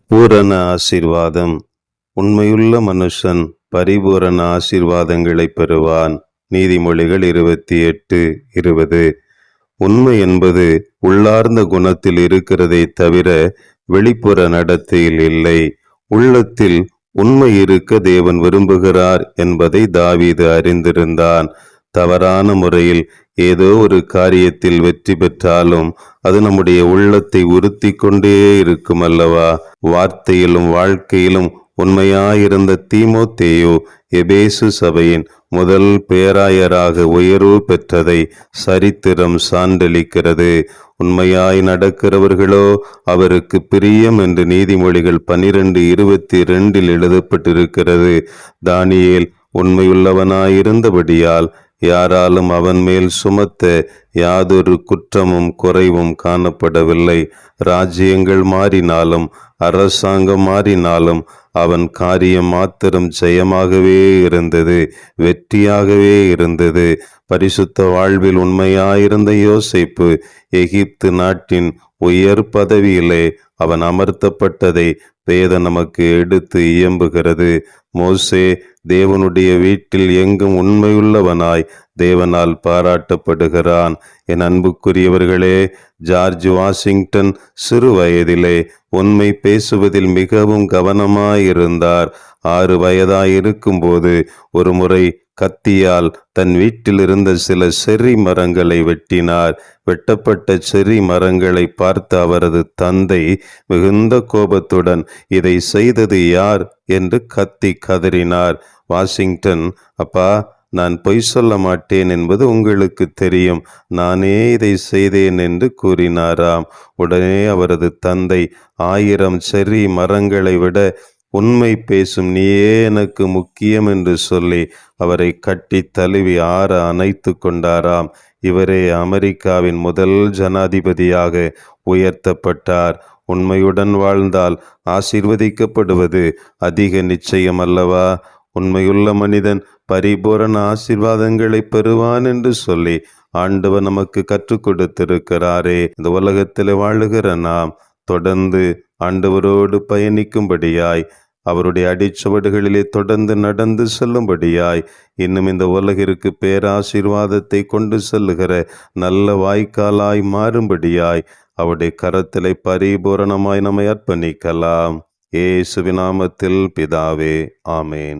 பூரண ஆசீர்வாதம். உண்மையுள்ள மனுஷன் பரிபூரண ஆசீர்வாதங்களை பெறுவான். நீதிமொழிகள் 28:20. உண்மை என்பது உள்ளார்ந்த குணத்தில் இருக்கிறதே தவிர வெளிப்புற நடத்தையில் இல்லை. உள்ளத்தில் உண்மை இருக்க தேவன் விரும்புகிறார் என்பதை தாவீது அறிந்திருந்தான். தவறான முறையில் ஏதோ ஒரு காரியத்தில் வெற்றி பெற்றாலும் அது நம்முடைய உள்ளத்தை உறுத்தி கொண்டே இருக்கும் அல்லவா? வார்த்தையிலும் வாழ்க்கையிலும் உண்மையாயிருந்த தீமோத்தேயு எபேசு சபையின் முதல் பேராயராக உயர்வு பெற்றதை சரித்திரம் சான்றளிக்கிறது. உண்மையாய் நடக்கிறவர்களோ அவருக்கு பிரியம் என்று நீதிமொழிகள் 12:22 எழுதப்பட்டிருக்கிறது. தானியேல் உண்மையுள்ளவனாயிருந்தபடியால் யாராலும் அவன் மேல் சுமத்த யாதொரு குற்றமும் குறைவும் காணப்படவில்லை. ராஜ்யங்கள் மாறினாலும் அரசாங்கம் மாறினாலும் அவன் காரியம் மாத்திரம் ஜெயமாகவே இருந்தது, வெற்றியாகவே இருந்தது. பரிசுத்த வாழ்வில் உண்மையாயிருந்த யோசேப்பு எகிப்து நாட்டின் உயர் பதவியிலே அவன் அமர்த்தப்பட்டதை வேதம் நமக்கு எடுத்து இயம்புகிறது. மோசே தேவனுடைய வீட்டில் எங்கும் உண்மையுள்ளவனாய் தேவனால் பாராட்டப்படுகிறான். என் அன்புக்குரியவர்களே, ஜார்ஜ் வாஷிங்டன் சிறு வயதிலே உண்மை பேசுவதில் மிகவும் கவனமாயிருந்தார். 6 வயதாயிருக்கும்போது ஒரு முறை கத்தியால் தன் வீட்டில் இருந்த சில செர்ரி மரங்களை வெட்டினார். வெட்டப்பட்ட செர்ரி மரங்களை பார்த்த அவரது தந்தை மிகுந்த கோபத்துடன் இதை செய்தது யார் என்று கத்தி கதறினார். வாஷிங்டன், அப்பா, நான் பொய் சொல்ல மாட்டேன் என்பது உங்களுக்கு தெரியும், நானே இதை செய்தேன் என்று கூறினாராம். உடனே அவரது தந்தை 1000 செர்ரி மரங்களை விட உண்மை பேசும் நீயே எனக்கு முக்கியம் என்று சொல்லி அவரை கட்டி தழுவி ஆற அணைத்து கொண்டாராம். இவரே அமெரிக்காவின் முதல் ஜனாதிபதியாக உயர்த்தப்பட்டார். உண்மையுடன் வாழ்ந்தால் ஆசீர்வதிக்கப்படுவது அதிக நிச்சயம் அல்லவா? உண்மையுள்ள மனிதன் பரிபூரண ஆசீர்வாதங்களை பெறுவான் என்று சொல்லி ஆண்டவர் நமக்கு கற்றுக் கொடுத்திருக்கிறாரே. இந்த உலகத்தில் வாழுகிற நாம் தொடர்ந்து ஆண்டவரோடு பயணிக்கும்படியாய், அவருடைய அடிச்சுவடுகளிலே தொடர்ந்து நடந்து செல்லும்படியாய், இன்னும் இந்த உலகிற்கு பேராசீர்வாதத்தை கொண்டு செல்லுகிற நல்ல வாய்க்காலாய் மாறும்படியாய் அவருடைய கரத்திலே பரிபூரணமாய் நம்மை அர்ப்பணிக்கலாம். இயேசுவின் நாமத்தில் பிதாவே, ஆமேன்.